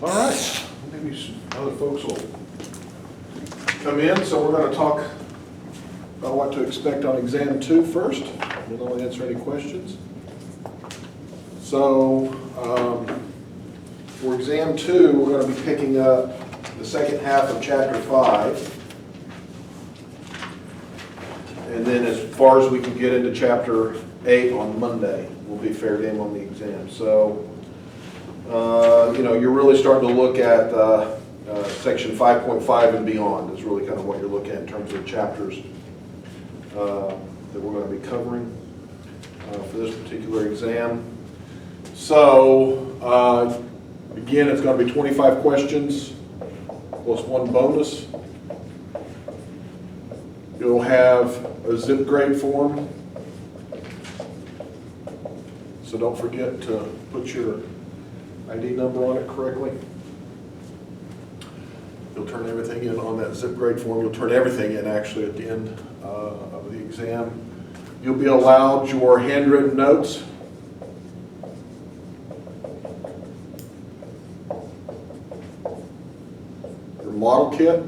All right, maybe some other folks will come in, so we're going to talk about what to expect on exam 2 first, and then I'll answer any questions. So, for exam 2, we're going to be picking up the second half of chapter 5, and then as far as we can get into chapter 8 on Monday, will be fair game on the exam. So, you're really starting to look at section 5.5 and beyond is really kind of what you're looking at in terms of chapters that we're going to be covering for this particular exam. So, again, it's going to be 25 questions plus one bonus. You'll have a zip grade form, so don't forget to put your ID number on it correctly. You'll turn everything in on that zip grade form. You'll turn everything in actually at the end of the exam. You'll be allowed your handwritten notes. Your model kit.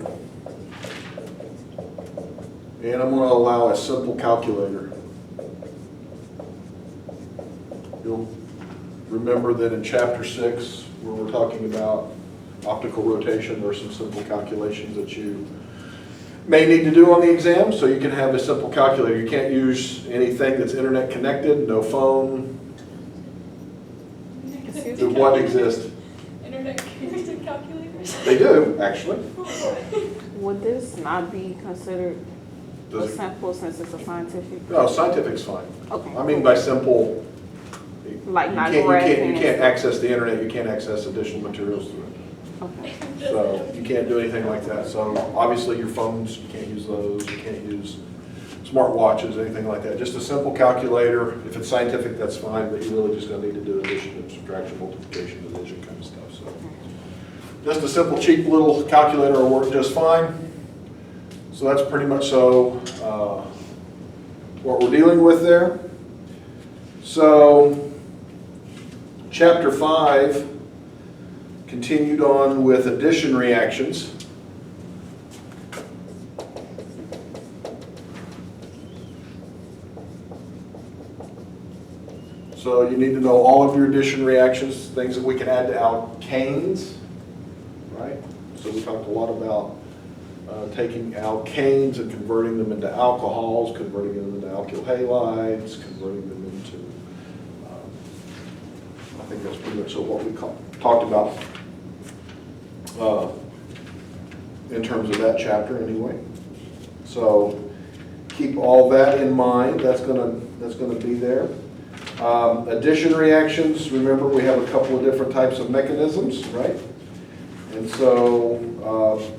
And I'm going to allow a simple calculator. You'll remember that in chapter 6, where we're talking about optical rotation, there are some simple calculations that you may need to do on the exam, so you can have a simple calculator. You can't use anything that's internet connected, no phone. Do what exist? Internet connected calculators? They do, actually. Would this not be considered a Does it- simple since it's a scientific? No, scientific's fine. Okay. I mean by simple, Like you not can't graphing. access the internet, you can't access additional materials through it. Okay. So you can't do anything like that. So obviously your phones, you can't use those, you can't use smart watches, anything like that. Just a simple calculator. If it's scientific, that's fine, but you're really just gonna need to do addition and subtraction, multiplication, division kind of stuff. So just a simple, cheap little calculator will work just fine. So that's pretty much what we're dealing with there. So chapter 5 continued on with addition reactions. So you need to know all of your addition reactions, things that we can add to alkanes, right? So we talked a lot about taking alkanes and converting them into alcohols, converting them into alkyl halides, converting them into, I think that's pretty much what we talked about in terms of that chapter anyway. So keep all that in mind. That's gonna be there. Addition reactions, remember we have a couple of different types of mechanisms, right? And so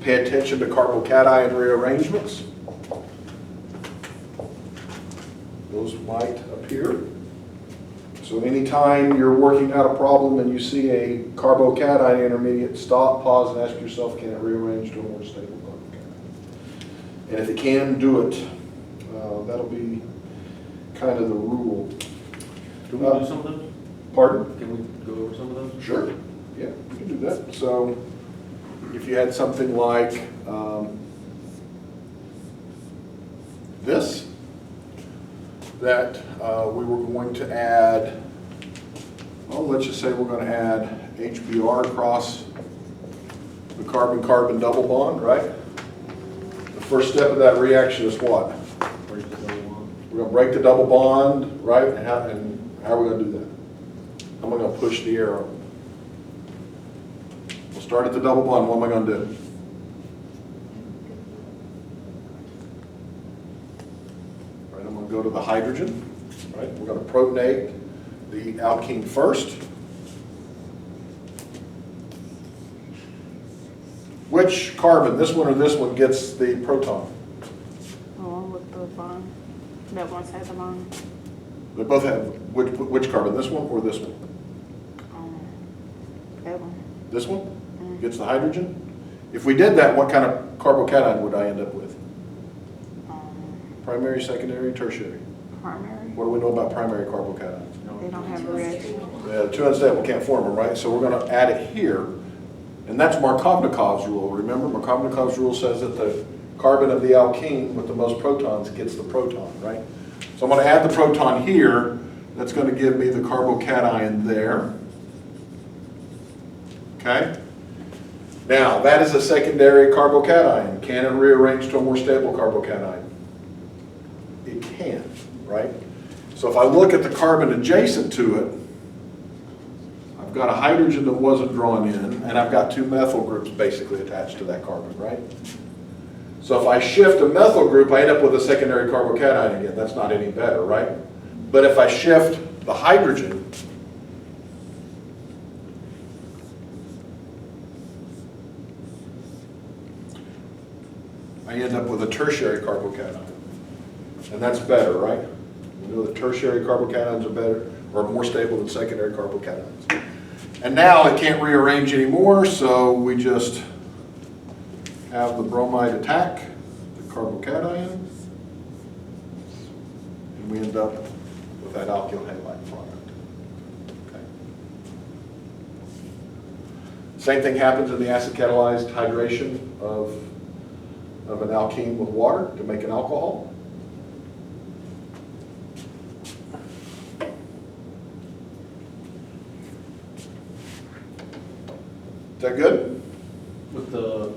pay attention to carbocation rearrangements. Those might appear. So anytime you're working out a problem and you see a carbocation intermediate, stop, pause, and ask yourself, can it rearrange to a more stable carbocation? And if it can, do it. That'll be kind of the rule. Can we do some of those? Pardon? Can we go over some of those? Sure. Yeah, we can do that. So if you had something like this, that we were going to add, well, let's just say we're going to add HBr across the carbon-carbon double bond, right? The first step of that reaction is what? Break the double bond. We're going to break the double bond, right? And how are we going to do that? How am I going to push the arrow? We'll start at the double bond. What am I going to do? Right, I'm going to go to the hydrogen. Right, we're going to protonate the alkene first. Which carbon, this one or this one, gets the proton? The one with the bond. That one has a bond. They both have, which carbon, this one or this one? That one. This one gets the hydrogen? If we did that, what kind of carbocation would I end up with? Primary, secondary, tertiary? Primary. What do we know about primary carbocations? They don't have a reaction. Yeah, two unstable can't form them, right? So we're going to add it here. And that's Markovnikov's rule. Remember, Markovnikov's rule says that the carbon of the alkene with the most protons gets the proton, right? So I'm going to add the proton here. That's going to give me the carbocation there. Okay? Now, that is a secondary carbocation. Can it rearrange to a more stable carbocation? It can, right? So if I look at the carbon adjacent to it, I've got a hydrogen that wasn't drawn in, and I've got two methyl groups basically attached to that carbon, right? So if I shift a methyl group, I end up with a secondary carbocation again. That's not any better, right? But if I shift the hydrogen, I end up with a tertiary carbocation. And that's better, right? We know that tertiary carbocations are better or more stable than secondary carbocations. And now it can't rearrange anymore, so we just have the bromide attack the carbocation, and we end up with that alkyl halide product. Okay. Same thing happens in the acid catalyzed hydration of an alkene with water to make an alcohol. Is that good? With the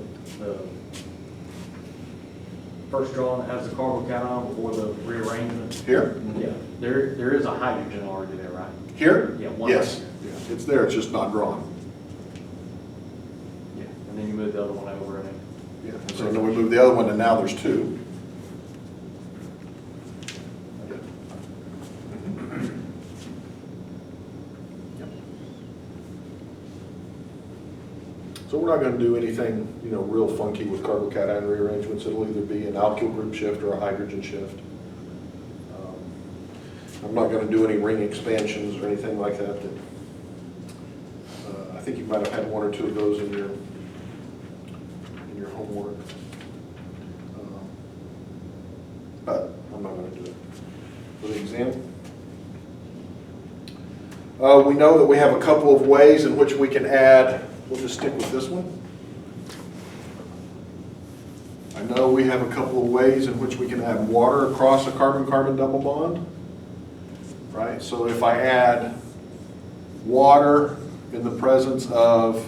first drawing that has the carbocation before the rearrangement. Here? Yeah, there is a hydrogen already there, right? Here? Yeah, one Yes. right Yeah, it's there, it's just not drawn. Yeah, and then you move the other one over and then. Yeah. And so then we move the other one, and now there's two. So we're not going to do anything, real funky with carbocation rearrangements. It'll either be an alkyl group shift or a hydrogen shift. I'm not going to do any ring expansions or anything like that. I think you might have had one or two of those in your homework. But I'm not going to do it for the exam. We know that we have a couple of ways in which we can add. We'll just stick with this one. I know we have a couple of ways in which we can add water across a carbon-carbon double bond, right? So if I add water in the presence of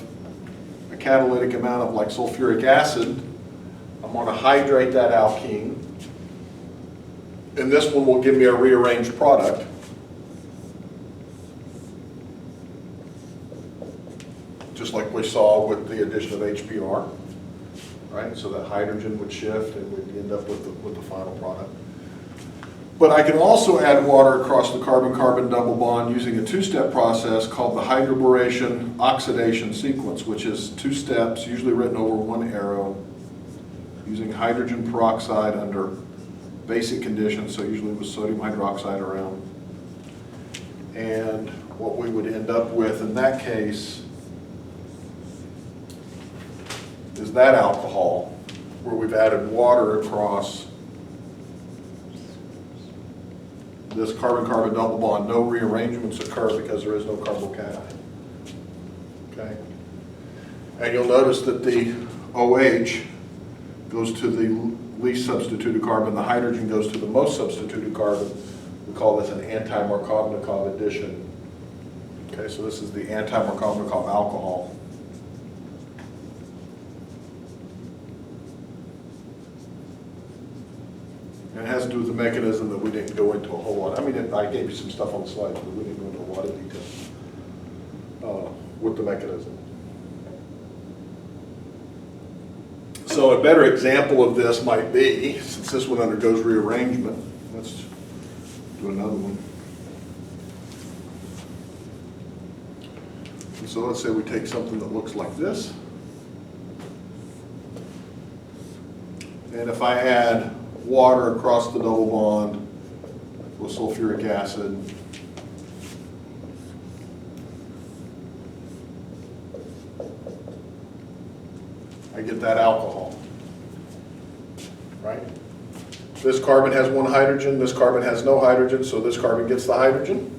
a catalytic amount of like sulfuric acid, I'm going to hydrate that alkene. And this one will give me a rearranged product. Just like we saw with the addition of HBr, right? So that hydrogen would shift and we'd end up with the final product. But I can also add water across the carbon-carbon double bond using a two-step process called the hydroboration oxidation sequence, which is 2 steps, usually written over 1 arrow, using hydrogen peroxide under basic conditions, so usually with sodium hydroxide around. And what we would end up with in that case is that alcohol where we've added water across this carbon-carbon double bond. No rearrangements occur because there is no carbocation. Okay? And you'll notice that the OH goes to the least substituted carbon, the hydrogen goes to the most substituted carbon. We call this an anti-Markovnikov addition. Okay, so this is the anti-Markovnikov alcohol. And it has to do with the mechanism that we didn't go into a whole lot. I mean, I gave you some stuff on the slides, but we didn't go into a lot of detail with the mechanism. So a better example of this might be, since this one undergoes rearrangement, let's do another one. And so let's say we take something that looks like this. And if I add water across the double bond with sulfuric acid, I get that alcohol, right? This carbon has 1 hydrogen, this carbon has no hydrogen, so this carbon gets the hydrogen,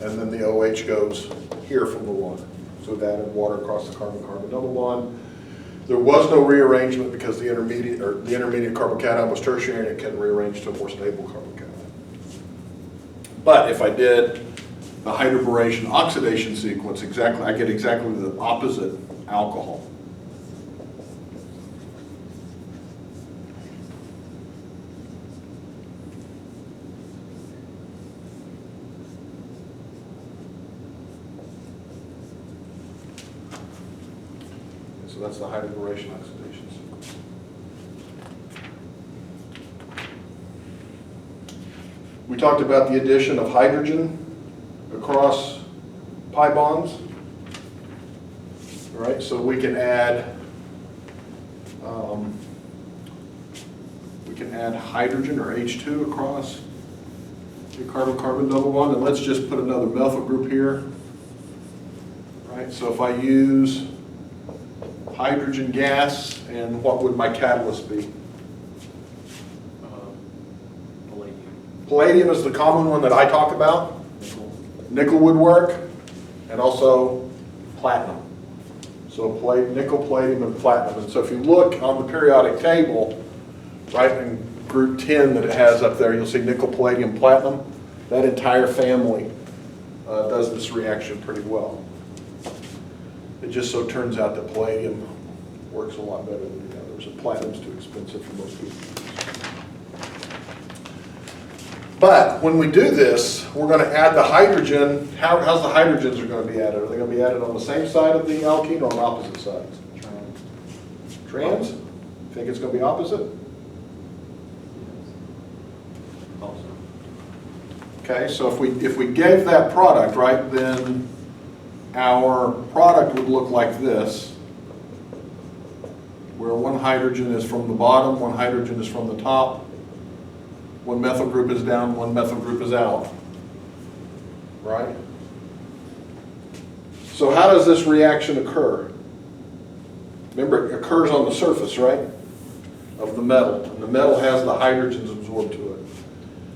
and then the OH goes here from the water. So that added water across the carbon-carbon double bond. There was no rearrangement because the intermediate carbocation was tertiary and it can rearrange to a more stable carbocation. But if I did the hydroboration oxidation sequence, I get exactly the opposite alcohol. So that's the hydroboration oxidation sequence. We talked about the addition of hydrogen across pi bonds. All right, so we can add hydrogen or H2 across the carbon-carbon double bond, and let's just put another methyl group here. All right, so if I use hydrogen gas, and what would my catalyst be? Palladium. Palladium is the common one that I talk about. Nickel would work, and also platinum. So nickel, palladium, and platinum. And so if you look on the periodic table, right, in group 10 that it has up there, you'll see nickel, palladium, platinum. That entire family does this reaction pretty well. It just so turns out that palladium works a lot better than the others, and platinum's too expensive for most people. But when we do this, we're going to add the hydrogen. How's the hydrogens are going to be added? Are they going to be added on the same side of the alkene or on opposite sides? Trans? Think it's going to be opposite? Also. Okay, so if we gave that product, right, then our product would look like this, where one hydrogen is from the bottom, one hydrogen is from the top, one methyl group is down, one methyl group is out, right? So how does this reaction occur? Remember, it occurs on the surface, right, of the metal, and the metal has the hydrogens absorbed to it.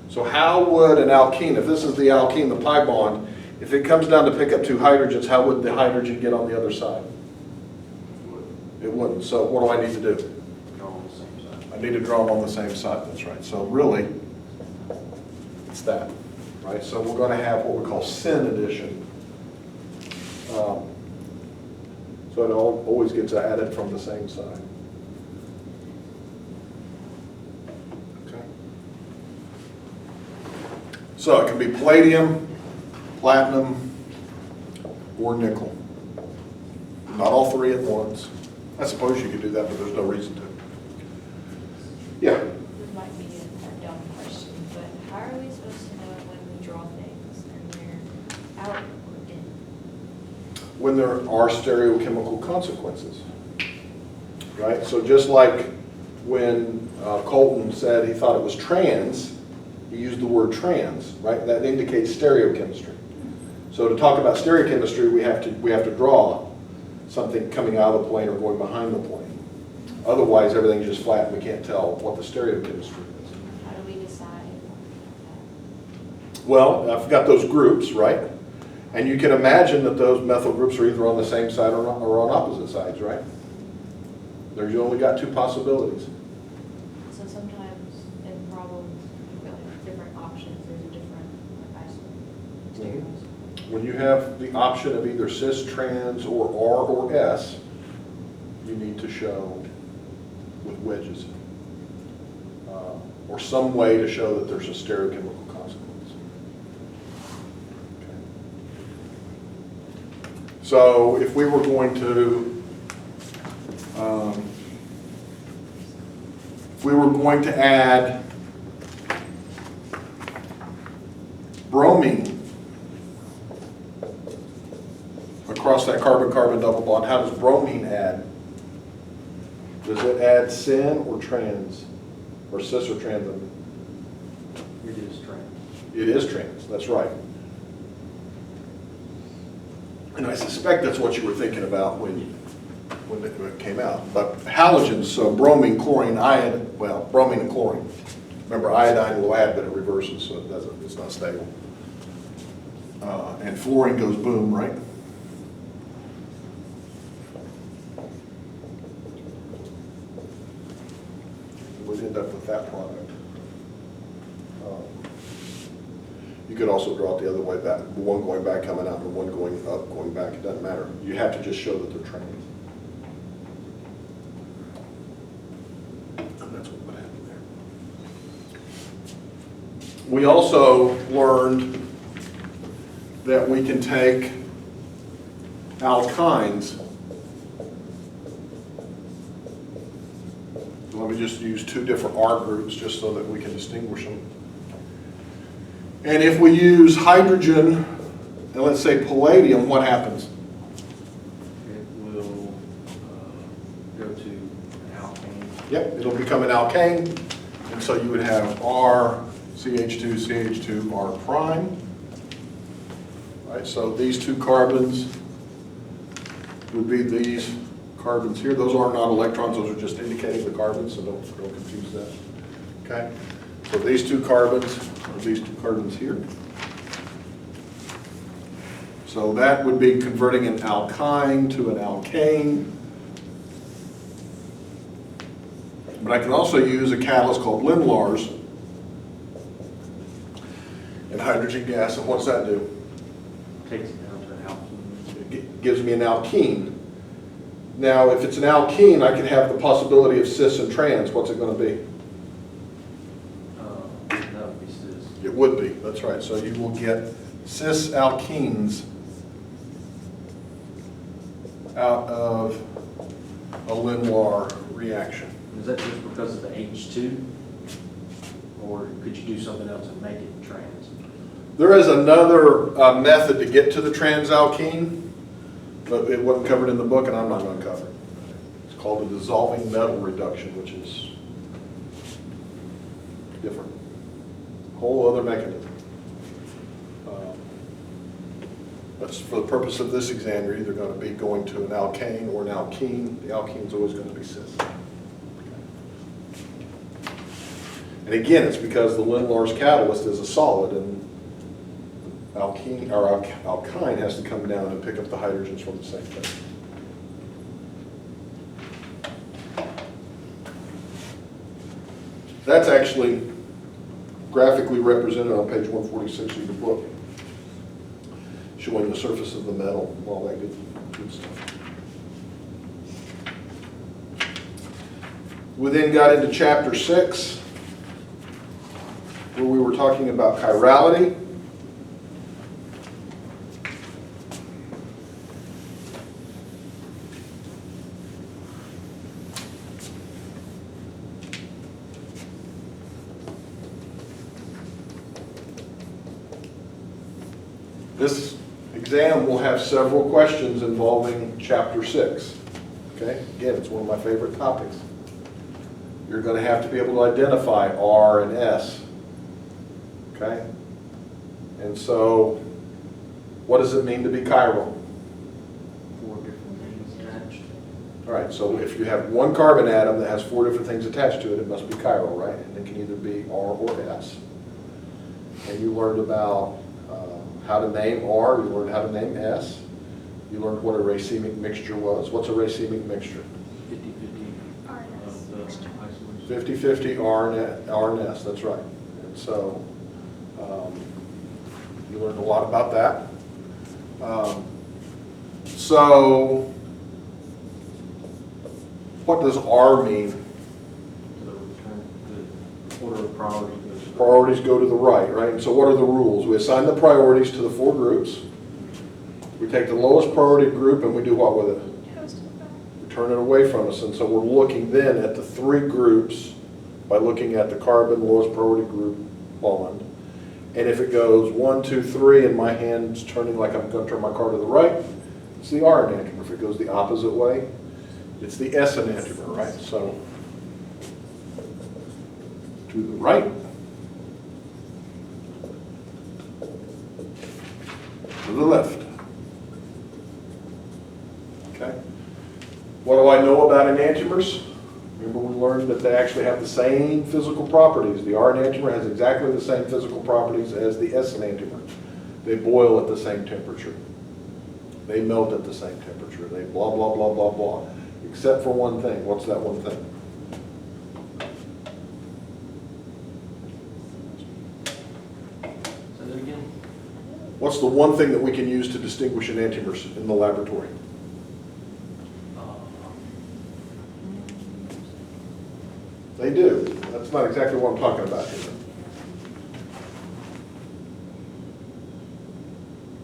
So how would an alkene, if this is the alkene, the pi bond, if it comes down to pick up two hydrogens, how would the hydrogen get on the other side? It wouldn't. So what do I need to do? Draw on the same side. I need to draw them on the same side, that's right. So really, it's that, right? So we're going to have what we call syn addition. So it always gets added from the same side. Okay. So it can be palladium, platinum, or nickel. Not all three at once. I suppose you could do that, but there's no reason to. Yeah. This might be a dumb question, but how are we supposed to know when we draw things and they're out or in? When there are stereochemical consequences, right? So just like when Colton said he thought it was trans, he used the word trans, right? That indicates stereochemistry. So to talk about stereochemistry, we have to draw something coming out of the plane or going behind the plane. Otherwise, everything's just flat and we can't tell what the stereochemistry is. How do we decide that? Well, I've got those groups, right? And you can imagine that those methyl groups are either on the same side or on opposite sides, right? There's you only got two possibilities. So sometimes in problems, you've got like different options, there's a different like isomer. When you have the option of either cis, trans, or R or S, you need to show with wedges. Or some way to show that there's a stereochemical consequence. Okay. So if we were going to add bromine across that carbon-carbon double bond, how does bromine add? Does it add syn or trans? Or cis or trans? It is trans. It is trans, that's right. And I suspect that's what you were thinking about when it came out. But halogens, so bromine, chlorine, iodine, well, bromine and chlorine. Remember, iodine will add, but it reverses, so it's not stable. And fluorine goes boom, right? end up with that product. You could also draw it the other way back, one going back, coming out, and one going up, going back, it doesn't matter. You have to just show that they're trained. And that's what would happen there. We also learned that we can take alkynes. Let me just use two different R groups just so that we can distinguish them. And if we use hydrogen, and let's say palladium, what happens? It will go to an alkane. Yep, it'll become an alkane, and so you would have R, CH2, CH2, R prime. Right, so these two carbons would be these carbons here. Those are not electrons, those are just indicating the carbons, so don't confuse that. Okay, so these two carbons are these two carbons here. So that would be converting an alkyne to an alkane. But I can also use a catalyst called Limlars and hydrogen gas, and what does that do? Takes it down to an alkene. It gives me an alkene. Now, if it's an alkene, I can have the possibility of cis and trans. What's it going to be? That would be cis. It would be, that's right. So you will get cis alkenes out of a Limlar reaction. Is that just because of the H2? Or could you do something else and make it trans? There is another method to get to the transalkene, but it wasn't covered in the book, and I'm not going to cover it. It's called a dissolving metal reduction, which is different. Whole other mechanism. But for the purpose of this exam, you're either going to be going to an alkane or an alkene. The alkene's always going to be cis. And again, it's because the Limlar's catalyst is a solid, and alkene or alkyne has to come down and pick up the hydrogens from the same thing. That's actually graphically represented on page 146 of your book, showing the surface of the metal and all that good stuff. We then got into chapter 6, where we were talking about chirality. This exam will have several questions involving chapter 6. Okay, again, it's one of my favorite topics. You're going to have to be able to identify R and S. Okay, and so what does it mean to be chiral? 4 different things attached. All right, so if you have one carbon atom that has 4 different things attached to it, it must be chiral, right? And it can either be R or S. And you learned about how to name R, you learned how to name S. You learned what a racemic mixture was. What's a racemic mixture? 50-50 of the isolation. 50-50 R and S, that's right. And so you learned a lot about that. So what does R mean? The order of priority goes to the Priorities go to the right, right? And so what are the rules? We assign the priorities to the 4 groups. We take the lowest priority group and we do what with it? We turn it away from us. And so we're looking then at the 3 groups by looking at the carbon lowest priority group bond. And if it goes 1, 2, 3, and my hand's turning like I'm going to turn my car to the right, it's the R enantiomer. If it goes the opposite way, it's the S enantiomer, right? So to the right, to the left. Okay. What do I know about enantiomers? Remember we learned that they actually have the same physical properties. The R enantiomer has exactly the same physical properties as the S enantiomer. They boil at the same temperature. They melt at the same temperature. They blah, blah, blah, blah, blah. Except for one thing. What's that one thing? What's the one thing that we can use to distinguish enantiomers in the laboratory? They do. That's not exactly what I'm talking about here.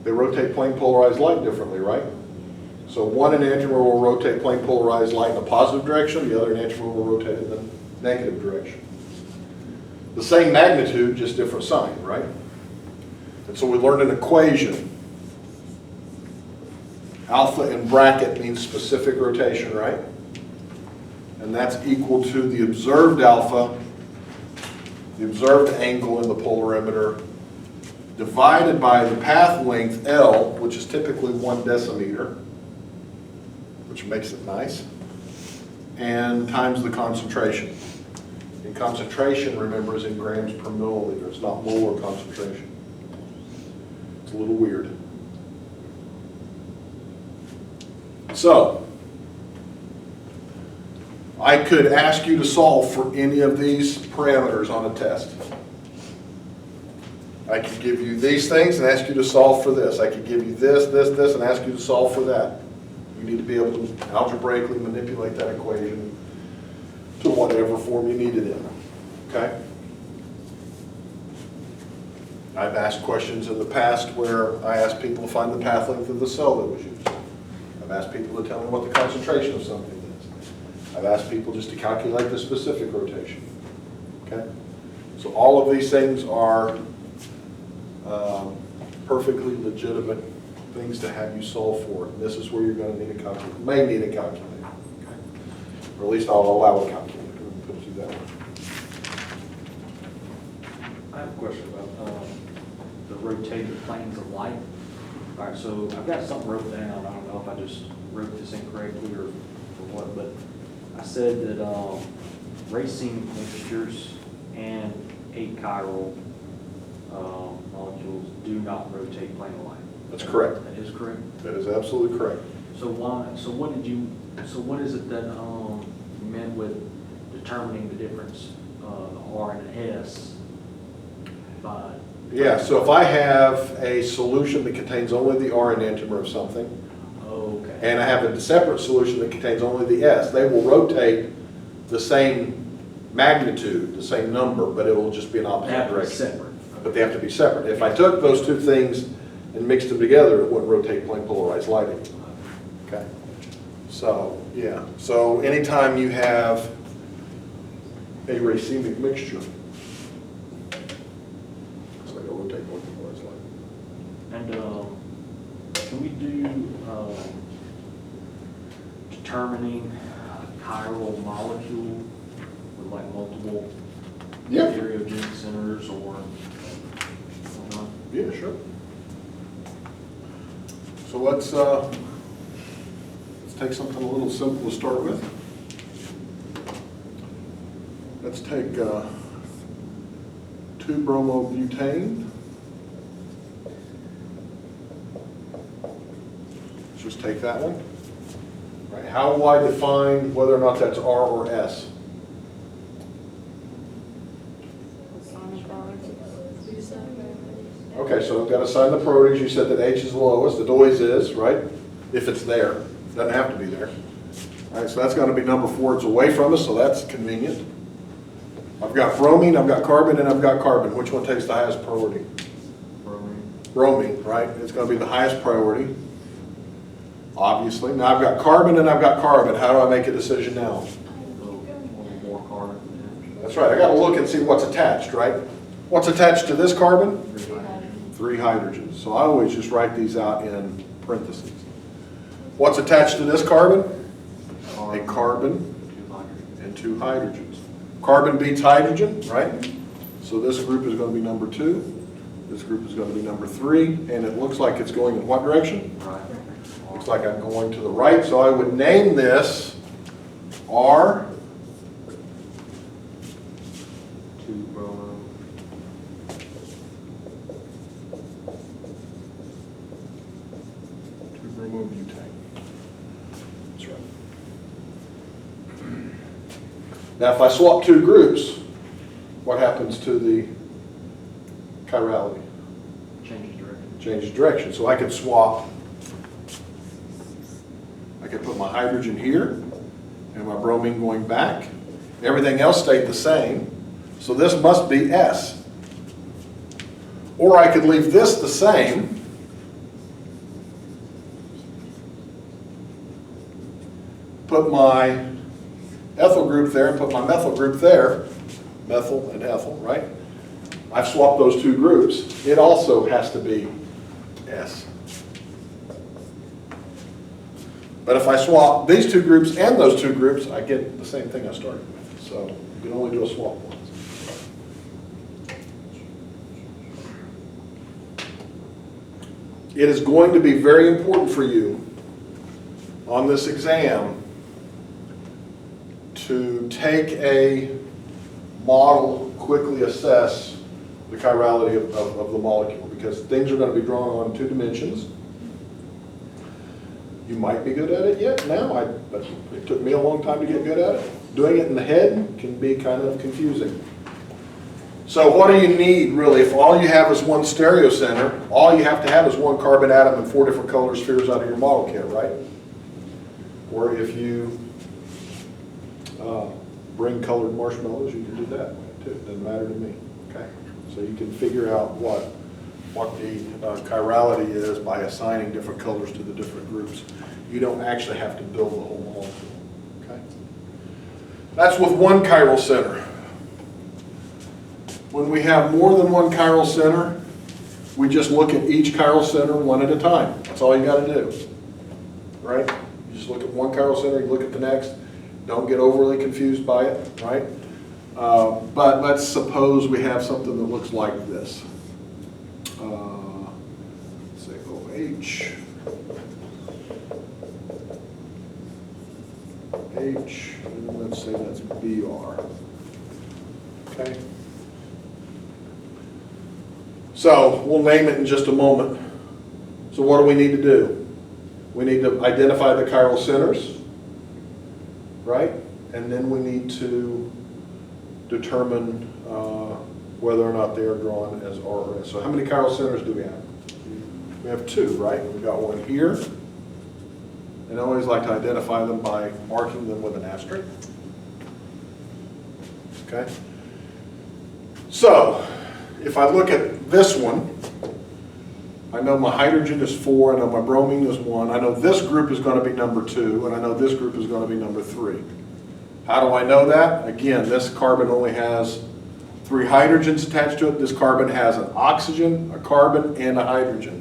They rotate plane polarized light differently, right? So one enantiomer will rotate plane polarized light in a positive direction, the other enantiomer will rotate in the negative direction. The same magnitude, just different sign, right? And so we learned an equation. Alpha in bracket means specific rotation, right? And that's equal to the observed alpha, the observed angle in the polarimeter, divided by the path length L, which is typically 1 decimeter, which makes it nice, and times the concentration. And concentration, remember, is in grams per milliliter. It's not molar concentration. It's a little weird. So, I could ask you to solve for any of these parameters on a test. I could give you these things and ask you to solve for this. I could give you this, this, and ask you to solve for that. You need to be able to algebraically manipulate that equation to whatever form you need it in, okay? I've asked questions in the past where I asked people to find the path length of the cell that was used. I've asked people to tell me what the concentration of something is. I've asked people just to calculate the specific rotation, okay? So all of these things are perfectly legitimate things to have you solve for. And this is where you're going to need a calculator, may need a calculator, okay? Or at least I'll allow a calculator to put you that way. I have a question about the rotated planes of light. All right, so I've got something wrote down. I don't know if I just wrote this incorrectly or what, but I said that racing mixtures and achiral molecules do not rotate plane of light. That's correct. That is correct. That is absolutely correct. So why? So what is it that you meant with determining the difference, the R and the S? By Yeah, so if I have a solution that contains only the R enantiomer of something, okay. and I have a separate solution that contains only the S, they will rotate the same magnitude, the same number, but it will just be in They opposite have to be direction. separate. But they have to be separate. If I took those two things and mixed them together, it wouldn't rotate plane polarized light anymore. Okay? So, yeah. So anytime you have a racemic mixture, it's like a rotate plane polarized light. And can we do determining a chiral molecule with like multiple Yeah. stereogenic centers or whatnot? Yeah, sure. So let's take something a little simple to start with. Let's take 2-bromobutane. Let's just take that one. Right. How will I define whether or not that's R or S? Okay, so I've got to assign the priorities. You said that H is the lowest. It always is, right? If it's there. It doesn't have to be there. All right, so that's going to be number 4. It's away from us, so that's convenient. I've got bromine, I've got carbon, and I've got carbon. Which one takes the highest priority? Bromine. Bromine, right? It's going to be the highest priority, obviously. Now I've got carbon and I've got carbon. How do I make a decision now? A little more carbon. That's right. I got to look and see what's attached, right? What's attached to this carbon? 3 hydrogens. So I always just write these out in parentheses. What's attached to this carbon? A carbon and 2 hydrogens. Carbon beats hydrogen, right? So this group is going to be number 2. This group is going to be number 3. And it looks like it's going in what direction? Right. Looks like I'm going to the right. So I would name this R. 2-bromo. Bromobutane. That's right. Now, if I swap 2 groups, what happens to the chirality? Changes direction. changes direction. So I could swap, I could put my hydrogen here and my bromine going back. Everything else stayed the same. So this must be S. Or I could leave this the same. Put my ethyl group there and put my methyl group there. Methyl and ethyl, right? I've swapped those two groups. It also has to be S. But if I swap these two groups and those two groups, I get the same thing I started with. So you can only do a swap once. It is going to be very important for you on this exam to take a model, quickly assess the chirality of the molecule, because things are going to be drawn on 2 dimensions. You might be good at it yet now, but it took me a long time to get good at it. Doing it in the head can be kind of confusing. So what do you need really? If all you have is one stereocenter, all you have to have is one carbon atom and 4 different color spheres out of your model kit, right? Or if you bring colored marshmallows, you can do that too. It doesn't matter to me. Okay, so you can figure out what the chirality is by assigning different colors to the different groups. You don't actually have to build the whole molecule. Okay, that's with one chiral center. When we have more than one chiral center, we just look at each chiral center one at a time. That's all you got to do, right? You just look at one chiral center, you look at the next. Don't get overly confused by it, right? But let's suppose we have something that looks like this. Say OH, H, and let's say that's Br. Okay? So we'll name it in just a moment. So what do we need to do? We need to identify the chiral centers, right? And then we need to determine whether or not they are drawn as R or S. So how many chiral centers do we have? We have 2, right? We've got one here. And I always like to identify them by marking them with an asterisk. Okay? So, if I look at this one, I know my hydrogen is 4, I know my bromine is 1, I know this group is going to be number 2, and I know this group is going to be number 3. How do I know that? Again, this carbon only has 3 hydrogens attached to it. This carbon has an oxygen, a carbon, and a hydrogen.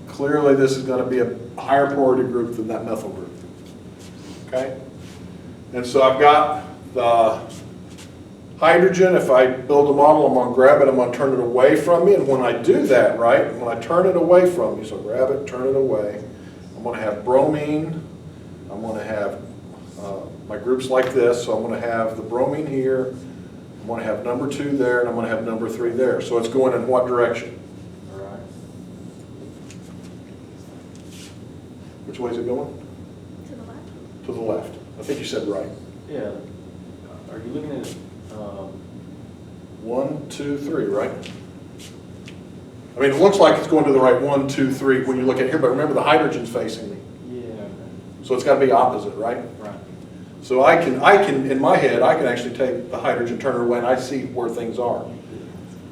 Clearly this is going to be a higher priority group than that methyl group. Okay? And so I've got the hydrogen. If I build a model, I'm going to grab it, I'm going to turn it away from me. And when I do that, right, when I turn it away from me, so grab it, turn it away, I'm going to have bromine, I'm going to have my groups like this, so I'm going to have the bromine here, I'm going to have number 2 there, and I'm going to have number 3 there. So it's going in what direction? All right. Which way is it going? To the left. To the left. I think you said right. Yeah. Are you looking at 1, 2, 3, right? I mean, it looks like it's going to the right 1, 2, 3 when you look at here, but remember the hydrogen's facing me. Yeah. So it's got to be opposite, right? Right. So I can, in my head, I can actually take the hydrogen, turn it away, and I see where things are.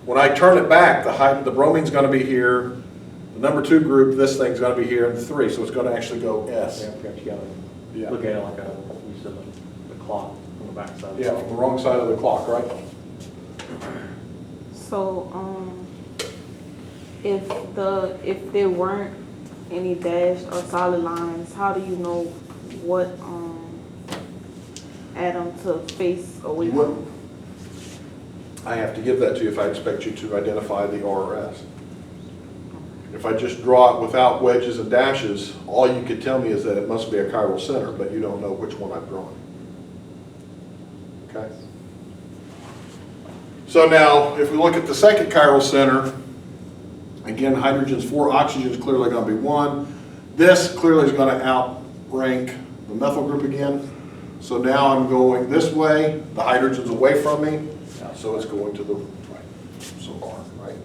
When I turn it back, the bromine's going to be here, the number 2 group, this thing's going to be here, and 3, so it's going to actually go S. Yeah, I forgot you got Yeah. to look at it like you said, the clock on the back side. Yeah, on the wrong side of the clock, right? So, if there weren't any dashed or solid lines, how do you know what atom to face away You from? wouldn't. I have to give that to you if I expect you to identify the R or S. If I just draw it without wedges and dashes, all you could tell me is that it must be a chiral center, but you don't know which one I've drawn. Okay? So now, if we look at the second chiral center, again, hydrogen's 4, oxygen's clearly going to be 1. This clearly is going to outrank the methyl group again. So now I'm going this way, the hydrogen's away from me, so it's going to the right. So R, right?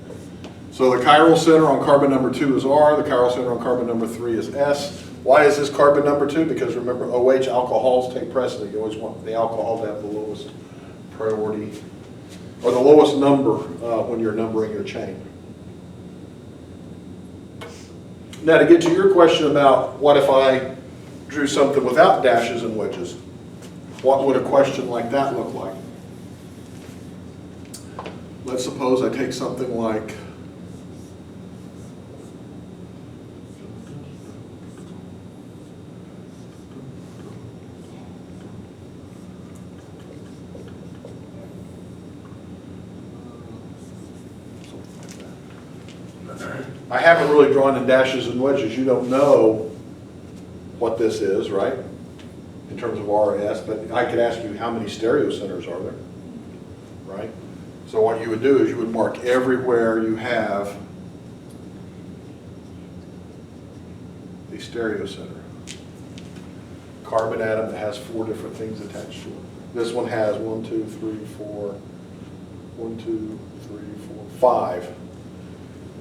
So the chiral center on carbon number 2 is R, the chiral center on carbon number 3 is S. Why is this carbon number 2? Because remember, OH alcohols take precedent. You always want the alcohol to have the lowest priority, or the lowest number when you're numbering your chain. Now, to get to your question about what if I drew something without dashes and wedges, what would a question like that look like? Let's suppose I take something like I haven't really drawn in dashes and wedges. You don't know what this is, right? In terms of RS, but I could ask you how many stereo centers are there, right? So what you would do is you would mark everywhere you have a stereo center. Carbon atom that has 4 different things attached to it. This one has 1, 2, 3, 4, 1, 2, 3, 4, 5.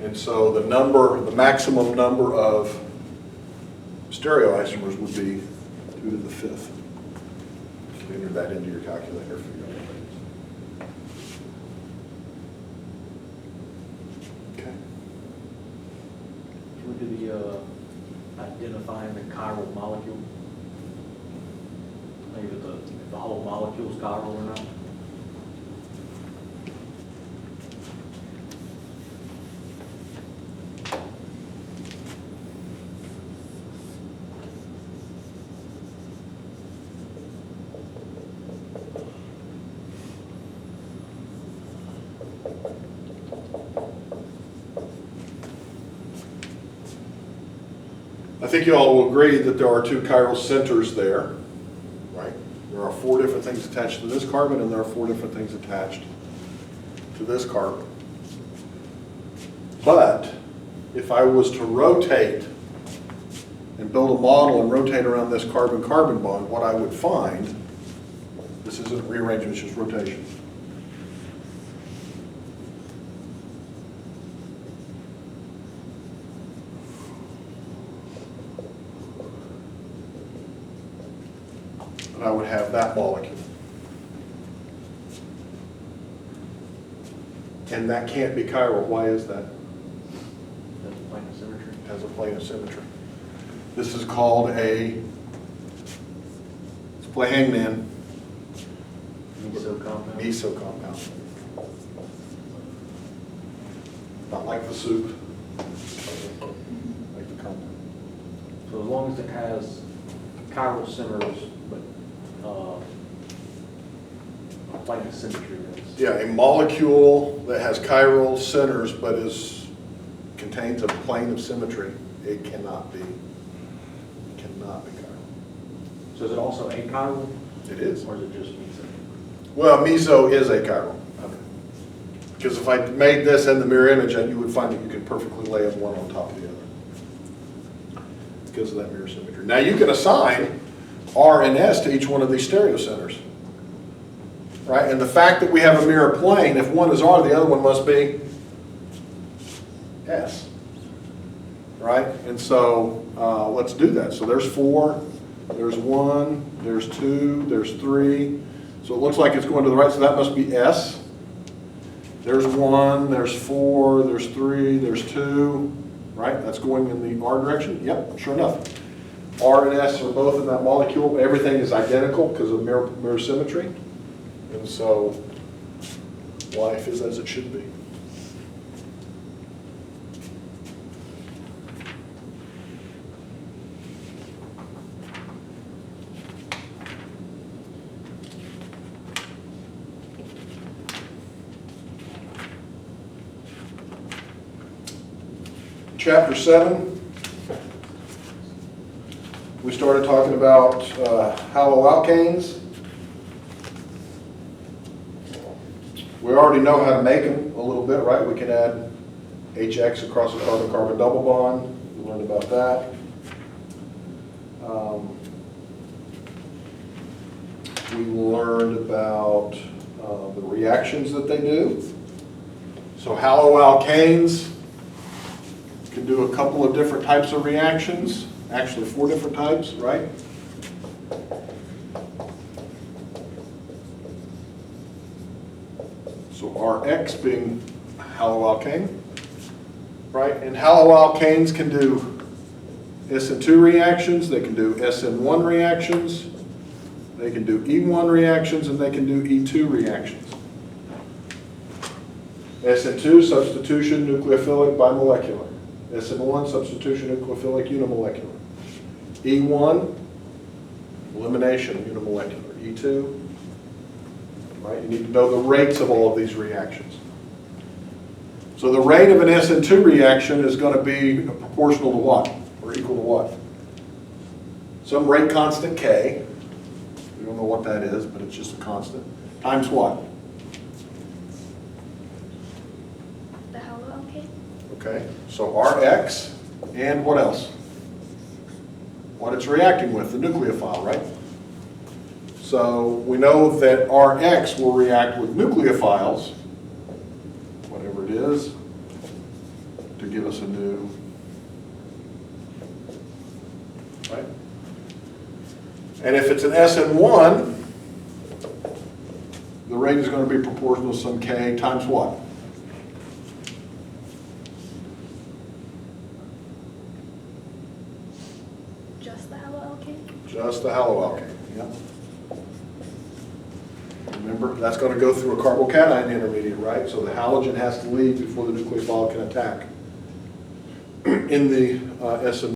And so the number, the maximum number of stereoisomers would be 2 to the 5th. Enter that into your calculator. Figure out what that is. Okay. Can we do the identifying the chiral molecule? Maybe if the whole molecule is chiral or not? I think you all will agree that there are 2 chiral centers there, right? There are 4 different things attached to this carbon, and there are 4 different things attached to this carbon. But if I was to rotate and build a model and rotate around this carbon-carbon bond, what I would find, this isn't rearrangement, it's just rotation. And I would have that molecule. And that can't be chiral. Why is that? That's a plane of symmetry. It has a plane of symmetry. This is called a, let's play hangman, Meso compound. meso compound. Not like the soup, like the compound. So as long as it has chiral centers, but a plane of symmetry is. Yeah, a molecule that has chiral centers but contains a plane of symmetry, it cannot be chiral. So is it also achiral? It is. Or is it just meso? Well, meso is achiral. Okay. Because if I made this in the mirror image, you would find that you could perfectly lay them one on top of the other because of that mirror symmetry. Now you can assign R and S to each one of these stereo centers, right? And the fact that we have a mirror plane, if one is R, the other one must be S, right? And so let's do that. So there's 4, there's 1, there's 2, there's 3. So it looks like it's going to the right, so that must be S. There's 1, there's 4, there's 3, there's 2, right? That's going in the R direction. Yep, sure enough. R and S are both in that molecule. Everything is identical because of mirror symmetry. And so life is as it should be. Chapter 7. We started talking about haloalkanes. We already know how to make them a little bit, right? We can add HX across a carbon-carbon double bond. We learned about that. We learned about the reactions that they do. So haloalkanes do a couple of different types of reactions, actually 4 different types, right? So Rx being haloalkane, right? And haloalkanes can do SN2 reactions, they can do SN1 reactions, they can do E1 reactions, and they can do E2 reactions. SN2, substitution nucleophilic bimolecular. SN1, substitution nucleophilic unimolecular. E1, elimination unimolecular. E2, right? You need to know the rates of all of these reactions. So the rate of an SN2 reaction is going to be proportional to what? Or equal to what? Some rate constant K. We don't know what that is, but it's just a constant. Times what? The haloalkane? Okay, so Rx and what else? What it's reacting with, the nucleophile, right? So we know that Rx will react with nucleophiles, whatever it is, to give us a new, right? And if it's an SN1, the rate is going to be proportional to some K times what? Just the haloalkane? Just the haloalkane, yeah. Remember, that's going to go through a carbocation intermediate, right? So the halogen has to leave before the nucleophile can attack. In the SN